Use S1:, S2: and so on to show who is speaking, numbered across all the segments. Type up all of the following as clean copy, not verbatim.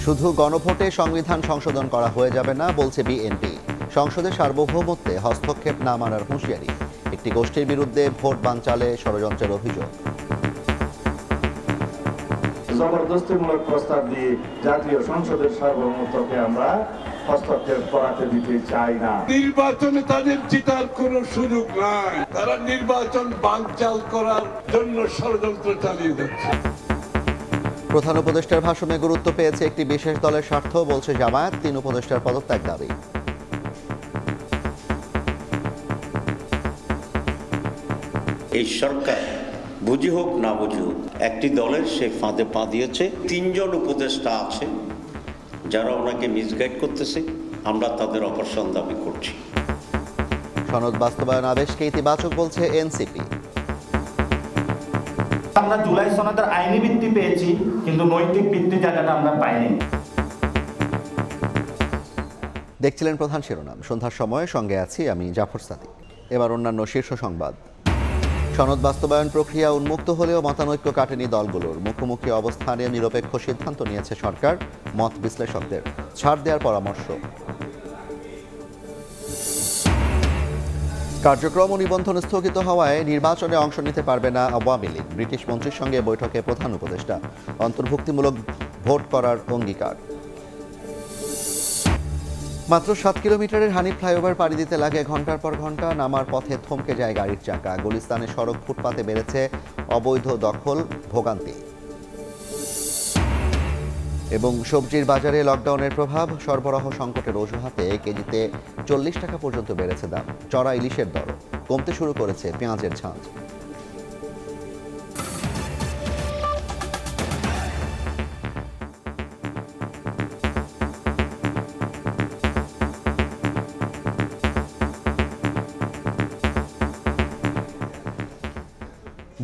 S1: শুধু গণভোটে সংবিধান সংশোধন করা হয়ে যাবে না বলছে বিএনপি। সংসদের সার্বভৌমত্বে হস্তক্ষেপ না মানার হুঁশিয়ারি। একটি গোষ্ঠীর বিরুদ্ধে ভোট বানচালে ষড়যন্ত্রের অভিযোগ।
S2: জবরদস্তিমূলক প্রস্তাব দিয়ে জাতীয় সংসদের সার্বভৌমত্বকে আমরা হস্তক্ষেপ করাতে দিতে চাই না।
S3: নির্বাচনে তাদের জেতার কোনো সুযোগ নাই, তারা নির্বাচন বানচাল করার জন্য ষড়যন্ত্র চালিয়ে যাচ্ছে।
S1: প্রধান উপদেষ্টার ভাষণে গুরুত্ব পেয়েছে একটি বিশেষ দলের স্বার্থ বলছে জামায়াত। ৩ উপদেষ্টার পদত্যাগ দাবি।
S4: এই সরকার বুঝি হোক না বুঝি হোক একটি দলের সে ফাঁদে পা দিয়েছে। ৩ জন উপদেষ্টা আছে যারা ওনাকে মিসগাইড করতেছে, আমরা তাদের অপসারণ দাবি করছি।
S1: সনদ বাস্তবায়ন আদেশকে ইতিবাচক বলছে এনসিপি।
S5: আমরা জুলাই সনদের আইনি ভিত্তি পেয়েছি, কিন্তু নৈতিক ভিত্তি জায়গাটা আমরা পাইনি।
S1: দেখছিলেন প্রধান শিরোনাম। সন্ধ্যার সময় সঙ্গে আছি আমি জাফর সাদিক। এবার অন্যান্য শীর্ষ সংবাদ। সনদ বাস্তবায়ন প্রক্রিয়া উন্মুক্ত হলেও মতানৈক্য কাটেনি দলগুলোর। মুখোমুখি অবস্থানে নিরপেক্ষ সিদ্ধান্ত নিয়েছে সরকার। মত বিশ্লেষকদের ছাড় দেওয়ার পরামর্শ। কার্যক্রম ও নিবন্ধন স্থগিত হওয়ায় নির্বাচনে অংশ নিতে পারবে না আওয়ামী লীগ। ব্রিটিশ মন্ত্রীর সঙ্গে বৈঠকে প্রধান উপদেষ্টা। অন্তর্ভুক্তিমূলক ভোট করার অঙ্গীকার। মাত্র ৭ কিলোমিটারের হানিফ ফ্লাইওভার পাড়ি দিতে লাগে ঘন্টার পর ঘন্টা। নামার পথে থমকে যায় গাড়ির চাকা। গুলিস্তানে সড়ক ফুটপাতে বেড়েছে অবৈধ দখল, ভোগান্তি। এবং সবজির বাজারে লকডাউনের প্রভাব। সরবরাহ সংকটের অজুহাতে কেজিতে ৪০ টাকা পর্যন্ত বেড়েছে দাম। চড়া ইলিশের দর। কমতে শুরু করেছে পেঁয়াজের ঝাঁজ।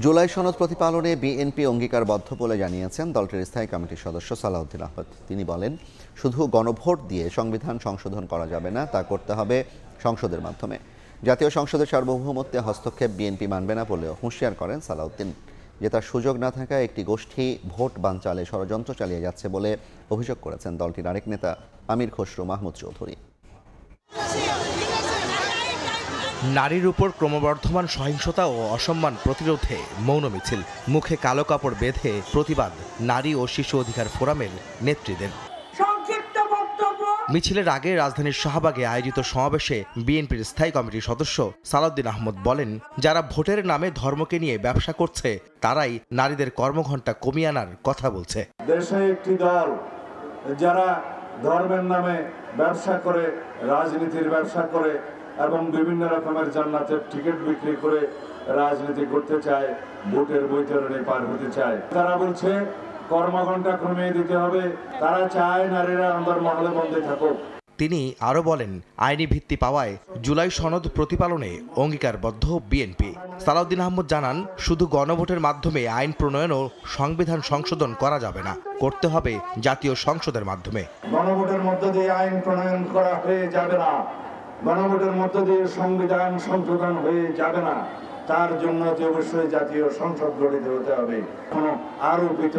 S1: জুলাই সনদ প্রতিপালনে বিএনপি অঙ্গীকারবদ্ধ বলে জানিয়েছেন দলটির স্থায়ী কমিটির সদস্য সালাউদ্দিন আহমেদ। তিনি বলেন, শুধু গণভোট দিয়ে সংবিধান সংশোধন করা যাবে না, তা করতে হবে সংসদের মাধ্যমে। জাতীয় সংসদের সার্বভৌমত্বে হস্তক্ষেপ বিএনপি মানবে না বলেও হুঁশিয়ার করেন সালাউদ্দিন। জেতার সুযোগ না থাকায় একটি গোষ্ঠী ভোট বানচালে ষড়যন্ত্র চালিয়ে যাচ্ছে বলে অভিযোগ করেছেন দলটির আরেক নেতা আমির খসরু মাহমুদ চৌধুরী।
S6: নারীর উপর ক্রমবর্ধমান সহিংসতা ও অসম্মান প্রতিরোধে মৌন মিছিল। মুখে কালো কাপড় বেঁধে প্রতিবাদ নারী ও শিশু অধিকার ফোরামের নেত্রীদের। মিছিলের আগে রাজধানীর শাহবাগে আয়োজিত সমাবেশে বিএনপির স্থায়ী কমিটির সদস্য সালাউদ্দিন আহমদ বলেন, যারা ভোটের নামে ধর্মকে নিয়ে ব্যবসা করছে তারাই নারীদের কর্মঘণ্টা কমিয়ে আনার কথা বলছে।
S2: দেশে একটি দল যারা ধর্মের নামে ব্যবসা করে, রাজনীতির ব্যবসা করে এবং বিভিন্ন রকমের জান্নাতের টিকিট বিক্রি করে রাজনীতি করতে চায়, ভোটের বৈতরণে পার হতে চায়। তারা বলছে কর্মঘণ্টা কমিয়ে দিতে হবে। তারা চায় নারীরা অন্দরমহলে বন্দী থাকুক।
S6: তিনি আরও বলেন, আইনি ভিত্তি পাওয়ায় জুলাই সনদ প্রতিপালনে অঙ্গীকারবদ্ধ বিএনপি। সালাউদ্দিন আহমদ জানান, শুধু গণভোটের মাধ্যমে আইন প্রণয়ন ও সংবিধান সংশোধন করা যাবে না, করতে হবে জাতীয় সংসদের মাধ্যমে।
S2: গণভোটের মধ্য দিয়ে আইন প্রণয়ন করা হয়ে যাবে না, গণভোটের মধ্য দিয়ে সংবিধান সংশোধন হয়ে যাবে না, তার জন্য অবশ্যই জাতীয় সংসদ গঠিত হতে হবে। কোনো আরোপিত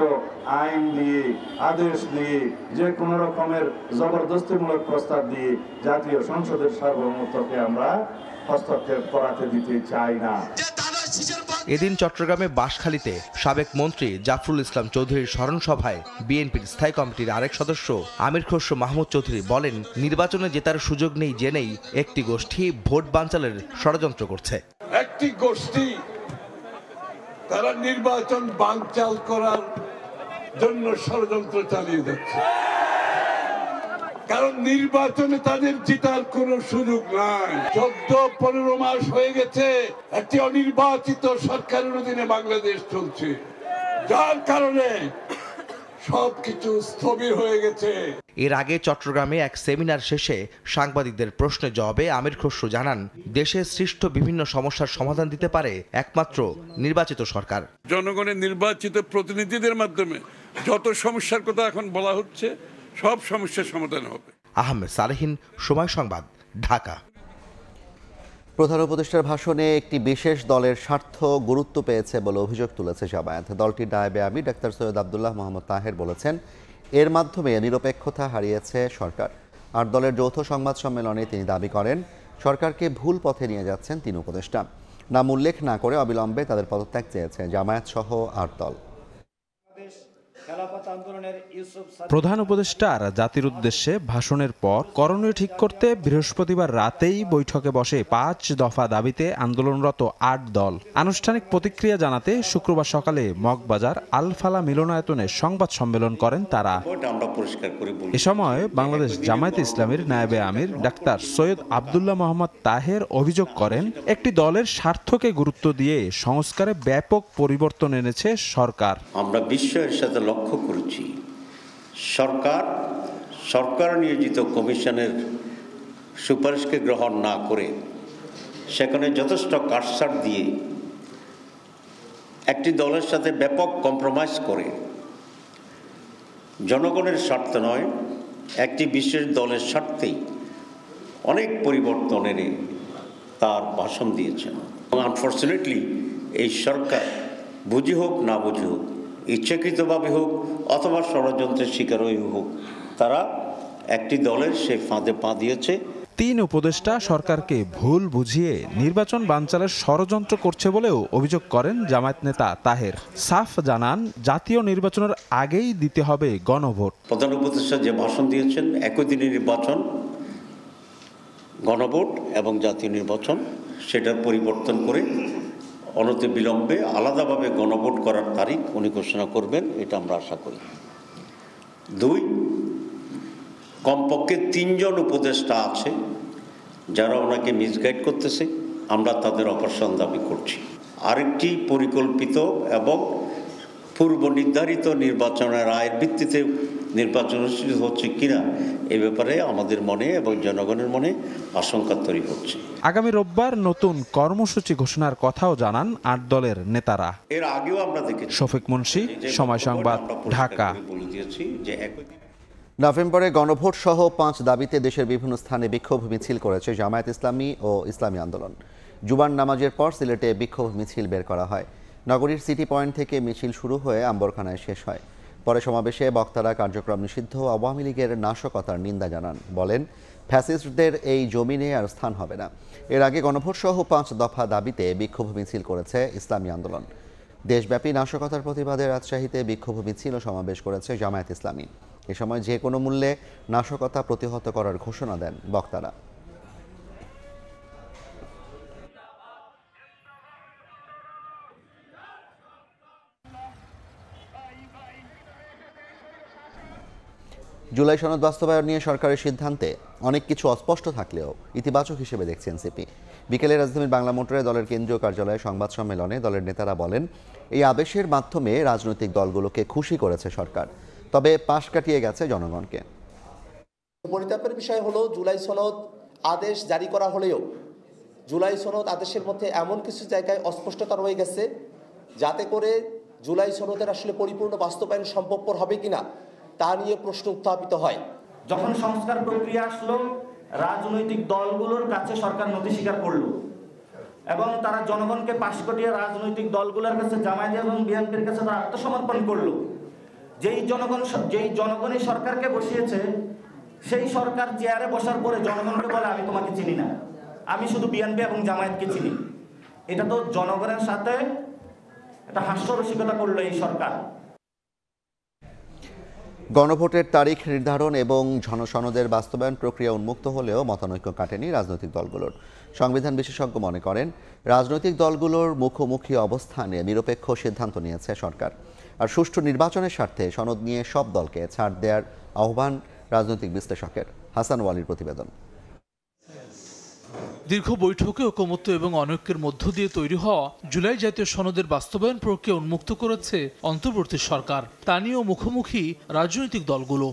S2: আইন দিয়ে, আদেশ দিয়ে, যে কোনো রকমের জবরদস্তিমূলক প্রস্তাব দিয়ে জাতীয় সংসদের সার্বভৌমত্বকে আমরা হস্তক্ষেপ করাতে দিতে চাই না।
S6: এদিন চট্টগ্রামে বাঁশখালীতে সাবেক মন্ত্রী জাফরুল ইসলাম চৌধুরীর স্মরণ সভায় বিএনপির স্থায়ী কমিটির আরেক সদস্য আমির খসরু মাহমুদ চৌধুরী বলেন, নির্বাচনে জেতার সুযোগ নেই জেনেই একটি গোষ্ঠী ভোট বানচালের ষড়যন্ত্র করছে।
S3: একটি গোষ্ঠী তারা নির্বাচন বানচাল করার জন্য ষড়যন্ত্র চালিয়ে যাচ্ছে, কারণ নির্বাচনে তাদের জেতার কোনো সুযোগ নাই। 14-15 মাস হয়ে গেছে একটি অনির্বাচিত সরকারের অধীনে বাংলাদেশ চলছে, যার কারণে সবকিছু স্থবির হয়ে গেছে।
S6: এর আগে চট্টগ্রামে এক সেমিনার শেষে সাংবাদিকদের প্রশ্নের জবাবে আমির খসরু জানান, দেশে সৃষ্ট বিভিন্ন সমস্যার সমাধান দিতে পারে একমাত্র নির্বাচিত সরকার।
S3: জনগণের নির্বাচিত প্রতিনিধিদের মাধ্যমে যত সমস্যার কথা এখন বলা হচ্ছে, সব সমস্যার সমাধান হবে।
S6: আহমেদ সালেহীন, সময় সংবাদ, ঢাকা।
S1: প্রধান উপদেষ্টার ভাষণে একটি বিশেষ দলের স্বার্থ গুরুত্ব পেয়েছে বলে অভিযোগ তুলেছে জামায়াত। দলটির নায়েবে আমির ডাক্তার সৈয়দ আব্দুল্লাহ মোহাম্মদ তাহের বলেছেন, এর মাধ্যমে নিরপেক্ষতা হারিয়েছে সরকার। 8 দলের যৌথ সংবাদ সম্মেলনে তিনি দাবি করেন সরকারকে ভুল পথে নিয়ে যাচ্ছেন 3 উপদেষ্টা। নাম উল্লেখ না করে অবিলম্বে তাদের পদত্যাগ চেয়েছে জামায়াত সহ 8 দল।
S7: প্রধান উপদেষ্টার জাতির উদ্দেশ্যে ভাষণের পর করণীয় ঠিক করতে বৃহস্পতিবার রাতেই বৈঠকে বসে 5 দফা দাবিতে আন্দোলনরত 8 দল। আনুষ্ঠানিক প্রতিক্রিয়া জানাতে শুক্রবার সকালে মগবাজার আল ফালা মিলনায়তনে সংবাদ সম্মেলন করেন তারা। এ সময় বাংলাদেশ জামায়াতে ইসলামীর নায়েবে আমির ডাক্তার সৈয়দ আব্দুল্লাহ মোহাম্মদ তাহের অভিযোগ করেন একটি দলের স্বার্থকে গুরুত্ব দিয়ে সংস্কারে ব্যাপক পরিবর্তন এনেছে সরকার।
S4: আমরা বিশ্বের সাথে লক্ষ্য করেছি সরকার নিয়োজিত কমিশনের সুপারিশকে গ্রহণ না করে সেখানে যথেষ্ট কাটছাঁট দিয়ে একটি দলের সাথে ব্যাপক কম্প্রোমাইজ করে জনগণের স্বার্থ নয় একটি বিশেষ দলের স্বার্থেই অনেক পরিবর্তন এনে তার ভাষণ দিয়েছেন। এবং আনফর্চুনেটলি এই সরকার বুঝি হোক না বুঝি হোক, ইচ্ছাকৃতভাবে হোক অথবা ষড়যন্ত্রের শিকারই হোক, তারা একটি দলের সেই ফাঁদে পা দিয়েছে।
S7: 3 উপদেষ্টা সরকারকে ভুল বুঝিয়ে নির্বাচন বানচালের ষড়যন্ত্র করছে বলেও অভিযোগ করেন জামায়াত নেতা তাহের। সাফ জানান জাতীয় নির্বাচনের আগেই দিতে হবে গণভোট।
S4: প্রধান উপদেষ্টা যে ভাষণ দিয়েছেন একই দিনে নির্বাচন, গণভোট এবং জাতীয় নির্বাচন, সেটার পরিবর্তন করে অনতি বিলম্বে আলাদাভাবে গণভোট করার তারিখ উনি ঘোষণা করবেন, এটা আমরা আশা করি। 2, কমপক্ষে 3 জন উপদেষ্টা আছে যারা ওনাকে মিসগাইড করতেছে, আমরা তাদের অপসারণ দাবি করছি। আরেকটি পরিকল্পিত এবং পূর্ব নির্ধারিত নির্বাচনের আয়ের ভিত্তিতে নির্বাচন অনুষ্ঠিত হচ্ছে কিনা এ ব্যাপারে আমাদের মনে এবং জনগণের মনে আশঙ্কা তৈরি হচ্ছে।
S7: আগামী রোববার নতুন কর্মসূচি ঘোষণার কথাও জানান 8 দলের নেতারা।
S4: এর আগেও আমরা দেখেছি।
S7: শফিক মুন্সি, সময় সংবাদ, ঢাকা।
S1: নভেম্বরে গণভোট সহ 5 দাবিতে দেশের বিভিন্ন স্থানে বিক্ষোভ মিছিল করেছে জামায়াত ইসলামী ও ইসলামী আন্দোলন। জুমার নামাজের পর সিলেটে বিক্ষোভ মিছিল বের করা হয়। নগরীর সিটি পয়েন্ট থেকে মিছিল শুরু হয়ে আম্বরখানায় শেষ হয়। পরে সমাবেশে বক্তারা কার্যক্রম নিষিদ্ধ আওয়ামী লীগের নাশকতার নিন্দা জানান। বলেন ফ্যাসিস্টদের এই জমিনে আর স্থান হবে না। এর আগে গণভোট সহ 5 দফা দাবিতে বিক্ষোভ মিছিল করেছে ইসলামী আন্দোলন। দেশব্যাপী নাশকতার প্রতিবাদে রাজশাহীতে বিক্ষোভ মিছিল ও সমাবেশ করেছে জামায়াত ইসলামী। এ সময় যে কোনো মূল্যে নাশকতা প্রতিহত করার ঘোষণা দেন বক্তারা। জুলাই সনদ বাস্তবায়ন নিয়ে সরকারের সিদ্ধান্তে অনেক কিছু অস্পষ্ট থাকলেও ইতিবাচক হিসেবে দেখছে এনসিপি। বিকেলে রাজধানীর বাংলা মোটরে দলের কেন্দ্রীয় কার্যালয়ে সংবাদ সম্মেলনে দলের নেতারা বলেন এই আদেশের মাধ্যমে রাজনৈতিক দলগুলোকে খুশি করেছে সরকার, তবে পাশ কাটিয়ে গেছে জনগণকে।
S8: পরিতাপের বিষয় হলো জুলাই সনদ আদেশ জারি করা হলেও জুলাই সনদ আদেশের মধ্যে এমন কিছু জায়গায় অস্পষ্টতা রয়ে গেছে যাতে করে জুলাই সনদের আসলে পরিপূর্ণ বাস্তবায়ন সম্ভবপর হবে কিনা তা নিয়ে প্রশ্ন উত্থাপিত হয়।
S5: যখন সংস্কার প্রক্রিয়া আসলো, রাজনৈতিক দলগুলোর কাছে সরকার নথি স্বীকার করলো এবং তারা জনগণকে পাশ কাটিয়ে রাজনৈতিক দলগুলোর কাছে জামায়াত এবং বিএনপির কাছে তারা আত্মসমর্পণ করলো। যেই জনগণই সরকারকে বসিয়েছে সেই সরকার চেয়ারে বসার পরে জনগণকে বলে আমি তোমাকে চিনি না, আমি শুধু বিএনপি এবং জামায়াতকে চিনি। এটা তো জনগণের সাথে একটা হাস্যরসিকতা করলো এই সরকার।
S1: গণভোটের তারিখ নির্ধারণ এবং জনসনদের বাস্তবায়ন প্রক্রিয়া উন্মুক্ত হলেও মতানৈক্য কাটেনি রাজনৈতিক দলগুলোর। সংবিধান বিশেষজ্ঞ মনে করেন রাজনৈতিক দলগুলোর মুখোমুখি অবস্থানে নিরপেক্ষ সিদ্ধান্ত নিয়েছে সরকার। আর সুষ্ঠু নির্বাচনের স্বার্থে সনদ নিয়ে সব দলকে ছাড় দেওয়ার আহ্বান রাজনৈতিক বিশ্লেষকের। হাসান ওয়ালির প্রতিবেদন।
S9: দীর্ঘ বৈঠকে ঐকমত্য এবং অনৈক্যের মধ্য দিয়ে তৈরি হওয়া জুলাই জাতীয় সনদের বাস্তবায়ন প্রক্রিয়া উন্মুক্ত করেছে অন্তর্বর্তী সরকার। তা নিয়েও মুখোমুখি রাজনৈতিক দলগুলো।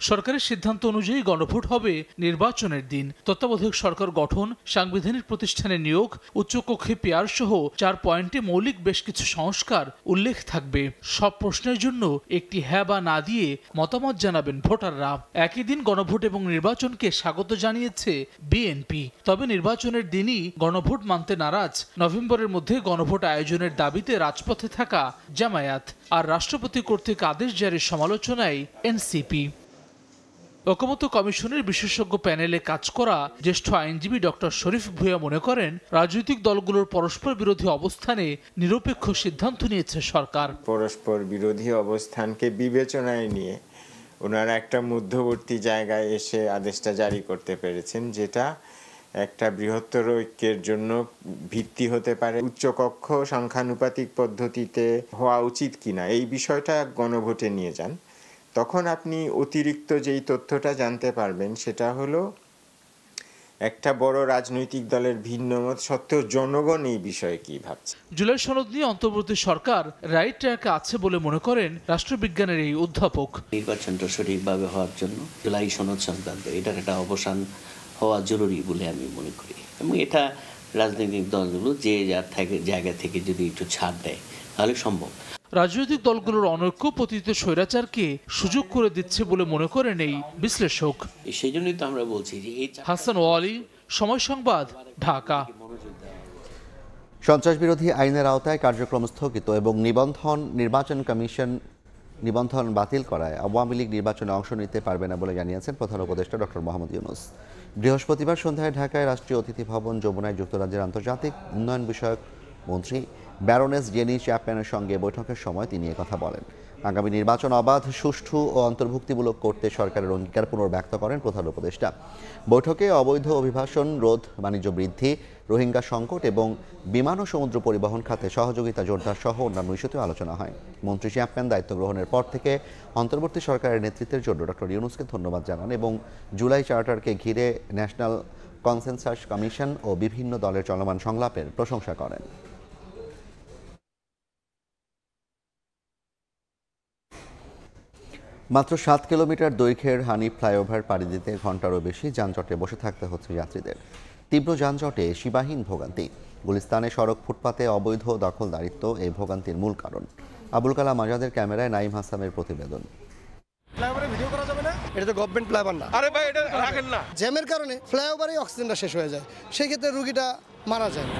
S9: সরকারের সিদ্ধান্ত অনুযায়ী গণভোট হবে নির্বাচনের দিন। তত্ত্বাবধায়ক সরকার গঠন, সাংবিধানিক প্রতিষ্ঠানে নিয়োগ, উচ্চকক্ষে পেয়ার সহ 4 পয়েন্টে মৌলিক বেশ কিছু সংস্কার উল্লেখ থাকবে। সব প্রশ্নের জন্য একটি হ্যাঁ বা না দিয়ে মতামত জানাবেন ভোটাররা। একই দিন গণভোট এবং নির্বাচনকে স্বাগত জানিয়েছে বিএনপি। তবে নির্বাচনের দিনই গণভোট মানতে নারাজ নভেম্বরের মধ্যে গণভোট আয়োজনের দাবিতে রাজপথে থাকা জামায়াত আর রাষ্ট্রপতি কর্তৃক আদেশ জারির সমালোচনায় এনসিপি। ঐকমত্য কমিশনের বিশেষজ্ঞ প্যানেলে কাজ করা জ্যেষ্ঠ আইনজীবী ডক্টর শরীফ ভূঁইয়া মনে করেন, রাজনৈতিক দলগুলোর পরস্পর বিরোধী অবস্থানে নিরপেক্ষ সিদ্ধান্ত নিয়েছে সরকার।
S10: পরস্পর বিরোধী অবস্থানকে বিবেচনায় নিয়ে ওনারা একটা মধ্যবর্তী জায়গায় এসে আদেশটা জারি করতে পেরেছেন, যেটা একটা বৃহত্তর ঐক্যের জন্য ভিত্তি হতে পারে। উচ্চকক্ষ সংখ্যানুপাতিক পদ্ধতিতে হওয়া উচিত কিনা এই বিষয়টা গণভোটে নিয়ে যান, তখন আপনি অতিরিক্ত যেই তথ্যটা জানতে পারবেন সেটা হলো একটা বড় রাজনৈতিক দলের ভিন্ন মত সত্ত্বেও জনগণ এই বিষয়ে কি ভাবছে।
S9: জুলাই সনদ নিয়ে অন্তর্বর্তী সরকার রাইট ট্র্যাকে আছে বলে মনে করেন রাষ্ট্রবিজ্ঞানের এই অধ্যাপক।
S11: নির্বাচনটা সঠিকভাবে হওয়ার জন্য জুলাই সনদ সংক্রান্ত এটার একটা অবসান হওয়া জরুরি বলে আমি মনে করি, এবং এটা রাজনৈতিক দলগুলো যে যার জায়গা থেকে যদি একটু ছাড় দেয় তাহলে সম্ভব।
S9: রাজনৈতিক দলগুলোর অনৈক্য পতিত স্বৈরাচারকে সুযোগ করে দিচ্ছে বলে মনে করেন এই বিশ্লেষক।
S11: সেই জন্যই তো আমরা বলছি যে
S9: হাসান ওয়ালি, সময় সংবাদ, ঢাকা।
S1: সন্ত্রাস বিরোধী আইনের আওতায় কার্যক্রম স্থগিত এবং নির্বাচন কমিশন নিবন্ধন বাতিল করায় আওয়ামী লীগ নির্বাচনে অংশ নিতে পারবে না বলে জানিয়েছেন প্রধান উপদেষ্টা ডক্টর মোহাম্মদ ইউনূস। বৃহস্পতিবার সন্ধ্যায় ঢাকায় রাষ্ট্রীয় অতিথি ভবন যমুনায় যুক্তরাজ্যের আন্তর্জাতিক উন্নয়ন বিষয়ক মন্ত্রী ব্যারোনেস জেনি চ্যাপম্যানের সঙ্গে বৈঠকের সময় তিনি কথা বলেন। আগামী নির্বাচন অবাধ, সুষ্ঠু ও অন্তর্ভুক্তিমূলক করতে সরকারের অঙ্গীকার পুনর্ব্যক্ত করেন প্রধান উপদেষ্টা। বৈঠকে অবৈধ অভিবাসন রোধ, বাণিজ্য বৃদ্ধি, রোহিঙ্গা সংকট এবং বিমান ও সমুদ্র পরিবহন খাতে সহযোগিতা জোরদার সহ অন্যান্য ইস্যুতে আলোচনা হয়। মন্ত্রী চ্যাপম্যান দায়িত্ব গ্রহণের পর থেকে অন্তর্বর্তী সরকারের নেতৃত্বের জন্য ডক্টর ইউনূসকে ধন্যবাদ জানান এবং জুলাই চার্টারকে ঘিরে ন্যাশনাল কনসেনসাস কমিশন ও বিভিন্ন দলের চলমান সংলাপের প্রশংসা করেন। মাত্র 7 কিলোমিটার দৈর্ঘ্যের হানিফ ফ্লাইওভার পাড়ি দিতে ঘণ্টারও বেশি যানজটে বসে থাকতে হচ্ছে যাত্রীদের। তীব্র যানজটে সীমাহীন ভোগান্তি। গুলিস্তানে সড়ক ফুটপাতে অবৈধ দখলদারিত্ব এই ভোগান্তির মূল কারণ। আবুল কালাম আজাদের ক্যামেরায় নাইম হাসানের প্রতিবেদন।
S12: ফ্লাইওভারে ভিডিও করা যাবে না, এটা তো গভর্নমেন্ট ফ্লাইওভার না। আরে ভাই এটা রাখেন না। জ্যামের কারণে ফ্লাইওভারেই অক্সিজেনটা শেষ হয়ে যায়, সেই ক্ষেত্রে রোগীটা মারা যায়।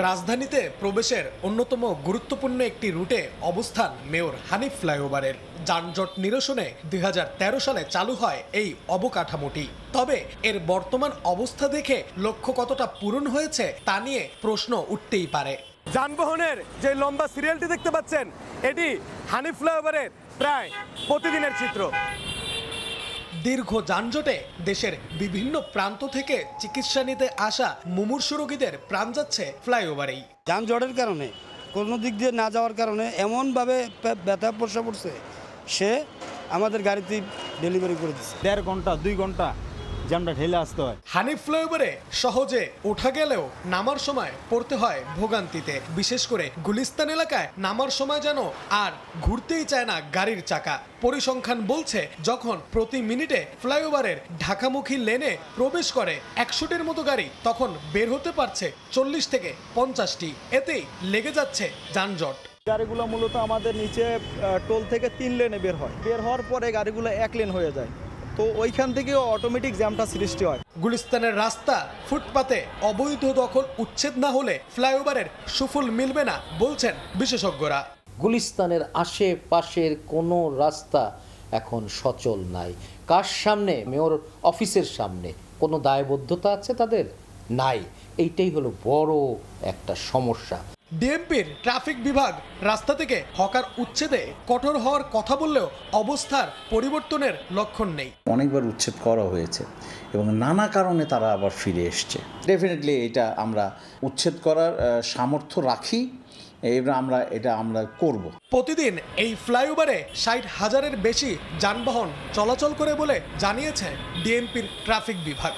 S13: রাজধানীতে প্রবেশের অন্যতম গুরুত্বপূর্ণ একটি রুটে অবস্থান মেয়র হানিফ ফ্লাইওভারের। যানজট নিরসনে 2013 সালে চালু হয় এই অবকাঠামোটি। তবে এর বর্তমান অবস্থা দেখে লক্ষ্য কতটা পূরণ হয়েছে তা নিয়ে প্রশ্ন উঠতেই পারে।
S12: যানবাহনের যে লম্বা সিরিয়ালটি দেখতে পাচ্ছেন, এটি হানিফ ফ্লাইওভারের প্রায় প্রতিদিনের চিত্র।
S13: দীর্ঘ যানজটে দেশের বিভিন্ন প্রান্ত থেকে চিকিৎসা নিতে আসা মুমূর্ষু রোগীদের প্রাণ যাচ্ছে ফ্লাইওভারেই।
S14: যানজটের কারণে কোনো দিক দিয়ে না যাওয়ার কারণে এমনভাবে ব্যথা পড়সা পড়ছে, সে আমাদের গাড়িতে ডেলিভারি করে দিচ্ছে। 1.5 ঘন্টা 2 ঘন্টা জ্যামটা ঠেলে আসতে হয়।
S13: হানিফ ফ্লাইওভারে সহজে ওঠা গেলেও নামার সময় পড়তে হয় ভোগান্তিতে। বিশেষ করে গুলিস্তান এলাকায় নামার সময় যেন আর ঘুরতেই চায় না গাড়ির চাকা। পরিসংখ্যান বলছে, যখন প্রতি মিনিটে ফ্লাইওভারের ঢাকামুখী লেনে প্রবেশ করে 100টির মতো গাড়ি, তখন বের হতে পারছে 40 থেকে 50টি। এতেই লেগে যাচ্ছে যানজট।
S14: গাড়িগুলো মূলত আমাদের নিচে টোল থেকে 3 লেনে বের হয়। বের হওয়ার পরে গাড়িগুলো 1 লেন হয়ে যায়, তো ওইখান থেকে অটোমেটিক জ্যামটা সৃষ্টি হয়।
S13: গুলিস্তানের রাস্তা ফুটপাতে অবৈধ দখল উচ্ছেদ না হলে ফ্লাইওভারের সুফল মিলবে না বলছেন বিশেষজ্ঞরা।
S15: গুলিস্তানের আশেপাশের কোনো রাস্তা এখন সচল নাই। কার সামনে? মেয়র অফিসের সামনে। কোনো দায়বদ্ধতা আছে তাদের? নাই। এইটাই হলো বড় একটা সমস্যা।
S13: ডিএমপির ট্রাফিক বিভাগ রাস্তা থেকে হকার উচ্ছেদে কঠোর হওয়ার কথা বললেও অবস্থার পরিবর্তনের লক্ষণ নেই।
S16: অনেকবার উচ্ছেদ করা হয়েছে এবং নানা কারণে তারা আবার ফিরে এসছে। ডেফিনেটলি এটা আমরা উচ্ছেদ করার সামর্থ্য রাখি, এবার আমরা করব।
S13: প্রতিদিন এই ফ্লাইওভারে 60,000-এর বেশি যানবাহন চলাচল করে বলে জানিয়েছে ডিএমপির ট্রাফিক বিভাগ।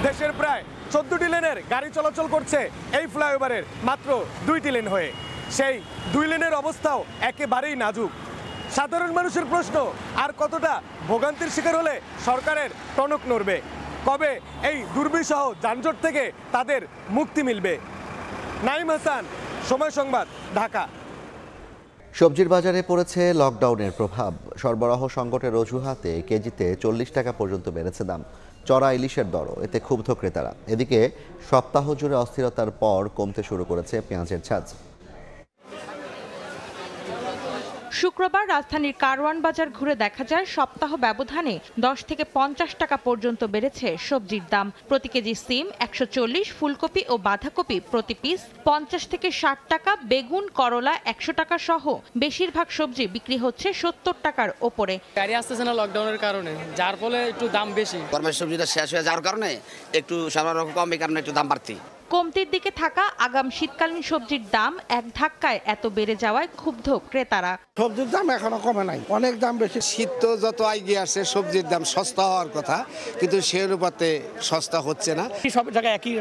S12: দেশের প্রায় 14টি লেনের গাড়ি চলাচল করছে এই ফ্লাইওভারের মাত্র 2টি লেন হয়ে। সেই 2 লেনের অবস্থাও একেবারেই নাজুক।
S13: সাধারণ মানুষের প্রশ্ন, আর কতটা ভোগান্তির শিকার হলে সরকারের টনক নড়বে? কবে এই দুর্বিষহ যানজট থেকে তাদের মুক্তি মিলবে? নাইম হাসান, সময় সংবাদ, ঢাকা।
S1: সবজির বাজারে পড়েছে লকডাউনের প্রভাব। সরবরাহ সংকটের অজুহাতে কেজিতে 40 টাকা পর্যন্ত বেড়েছে দাম। চড়া ইলিশের দরও, এতে ক্ষুব্ধ ক্রেতারা। এদিকে সপ্তাহ জুড়ে অস্থিরতার পর কমতে শুরু করেছে পেঁয়াজের ঝাঁজ।
S17: শুক্রবার রাজধানীর কারওয়ান বাজার ঘুরে দেখা যায় সপ্তাহ ব্যবধানে 10 থেকে 50 টাকা পর্যন্ত বেড়েছে সবজির দাম। প্রতি কেজি সিম 140, ফুলকপি ও বাঁধাকপি প্রতি পিস 50 থেকে 60 টাকা, বেগুন করলা 100 টাকা সহ বেশিরভাগ সবজি বিক্রি হচ্ছে 70 টাকার ওপরে।
S18: গাড়ি আসতেছে না লকডাউনের কারণে, যার ফলে একটু দাম বেশি। গরমের সবজিটা শেষ হয়ে যাওয়ার কারণে একটু সরবরাহ কম, এই কারণে একটু দাম বাড়তি।
S17: কমতির দিকে থাকা আগাম শীতকালীন সবজির দাম এক ধাক্কায় এত বেড়ে যাওয়ায় ক্ষুব্ধ ক্রেতারা।
S19: সবজির দাম এখনো কমে নাই, অনেক দাম বেশি। শীত তো যত এগিয়ে আসছে সবজির দাম সস্তা হওয়ার কথা, কিন্তু সে অনুপাতে সস্তা হচ্ছে না।
S18: সব জায়গায় একই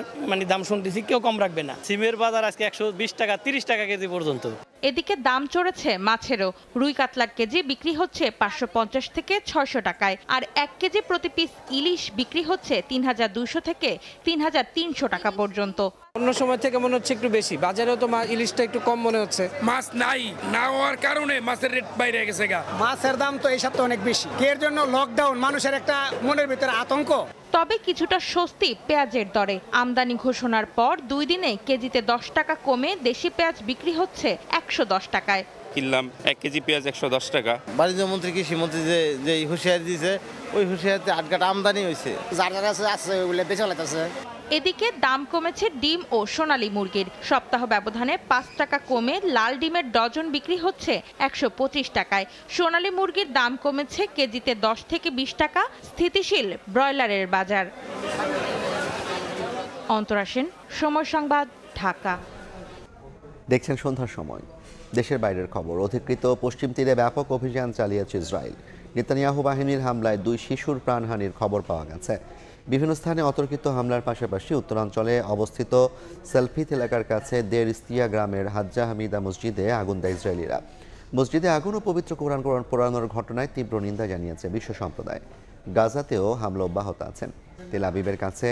S18: দাম শুনতেছি, কেউ কম রাখবে না। সিমের বাজার আজকে 120 টাকা 30 টাকা কেজি পর্যন্ত।
S17: এদিকে দাম চড়েছে মাছেরও। রুই কাতলার কেজি বিক্রি হচ্ছে 550 থেকে 600 টাকায়, আর 1 কেজি প্রতি পিস ইলিশ বিক্রি হচ্ছে 3200 থেকে 3300 টাকা পর্যন্ত।
S18: অন্য সময় থেকে মনে হচ্ছে একটু বেশি, বাজারেও তো ইলিশটা একটু কম মনে হচ্ছে।
S20: মাছ নাই, না হওয়ার কারণে মাছের রেট বাইরে গেছে।
S21: মাছের দাম তো এই সপ্তাহে অনেক বেশি। এর জন্য লকডাউন, মানুষের একটা মনের ভিতরে আতঙ্ক।
S17: তবে কিছুটা স্বস্তি পেঁয়াজের দরে। আমদানি ঘোষণার পর 2 দিনে কেজিতে 10 টাকা কমে দেশি পেঁয়াজ বিক্রি হচ্ছে 110 টাকায়।
S22: কিনলাম 1 কেজি পেঁয়াজ 110 টাকা।
S23: বাণিজ্য মন্ত্রী, কৃষি মন্ত্রী যে হুঁশিয়ারি দিয়েছে, ওই হুঁশিয়ারিতে 8 গাঁট আমদানি হয়েছে।
S21: যার আছে ওগুলো বেচা লাগতেছে।
S17: এদিকে দাম কমেছে ডিম ও সোনালী মুরগির। সপ্তাহ ব্যবধানে 5 টাকা কমে লাল ডিমের ডজন বিক্রি হচ্ছে 125 টাকায়। সোনালী মুরগির দাম কমেছে কেজিতে 10 থেকে 20 টাকা। স্থিতিশীল ব্রয়লারের বাজার। অন্তরা সেন, সময় সংবাদ, ঢাকা।
S1: দেখছেন সন্ধ্যার সময়। দেশের বাইরের খবর। অধিকৃত পশ্চিম তীরে ব্যাপক অভিযান চালিয়েছে ইসরায়েল। নেতানিয়াহু বাহিনীর হামলায় 2 শিশুর প্রাণহানির খবর পাওয়া গেছে। বিভিন্ন স্থানে অতর্কিত হামলার পাশাপাশি উত্তরাঞ্চলে অবস্থিত সেলফিত এলাকার কাছে দের ইস্তিয়া গ্রামের হাজ্জা হামিদা মসজিদে আগুন দেয় ইসরায়েলিরা। মসজিদে আগুন ও পবিত্র কোরআন পোড়ানোর ঘটনায় তীব্র নিন্দা জানিয়েছে বিশ্ব সম্প্রদায়। গাজাতেও হামলা অব্যাহত আছেন। তেল আবিবের কাছে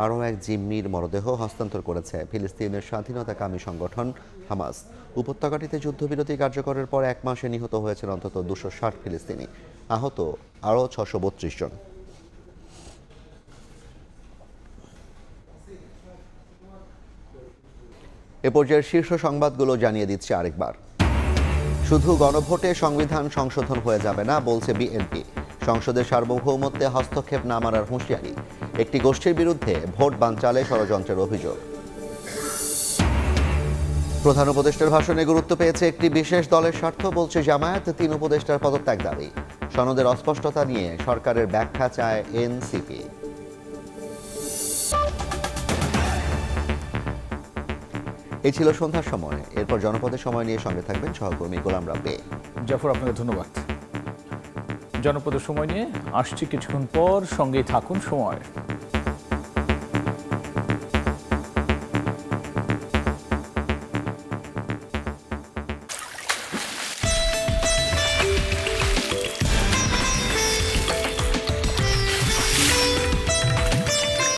S1: আরও এক জিম্মির মরদেহ হস্তান্তর করেছে ফিলিস্তিনের স্বাধীনতাকামী সংগঠন হামাস। উপত্যকাটিতে যুদ্ধবিরতি কার্যকরের পর 1 মাসে নিহত হয়েছেন অন্তত 260 ফিলিস্তিনি, আহত আরও 632 জন। এ পর্যায়ের শীর্ষ সংবাদগুলো জানিয়ে দিচ্ছে আরেকবার। শুধু গণভোটে সংবিধান সংশোধন হয়ে যাবে না, বলছে বিএনপি। সংসদের সার্বভৌমত্বে হস্তক্ষেপ না মারার হুঁশিয়ারি। একটি গোষ্ঠীর বিরুদ্ধে ভোট বানচালে ষড়যন্ত্রের অভিযোগ। প্রধান উপদেষ্টার ভাষণে গুরুত্ব পেয়েছে একটি বিশেষ দলের স্বার্থ, বলছে জামায়াত। 3 উপদেষ্টার পদত্যাগ দাবি। সনদের অস্পষ্টতা নিয়ে সরকারের ব্যাখ্যা চায় এনসিপি। এই ছিল সন্ধ্যার সময়। এরপর জনপদের সময় নিয়ে সঙ্গে থাকবেন সহকর্মী গোলাম রাব্বি।
S24: জাফর, আপনাকে ধন্যবাদ। জনপদের সময় নিয়ে আসছি কিছুক্ষণ পর, সঙ্গেই থাকুন সময়।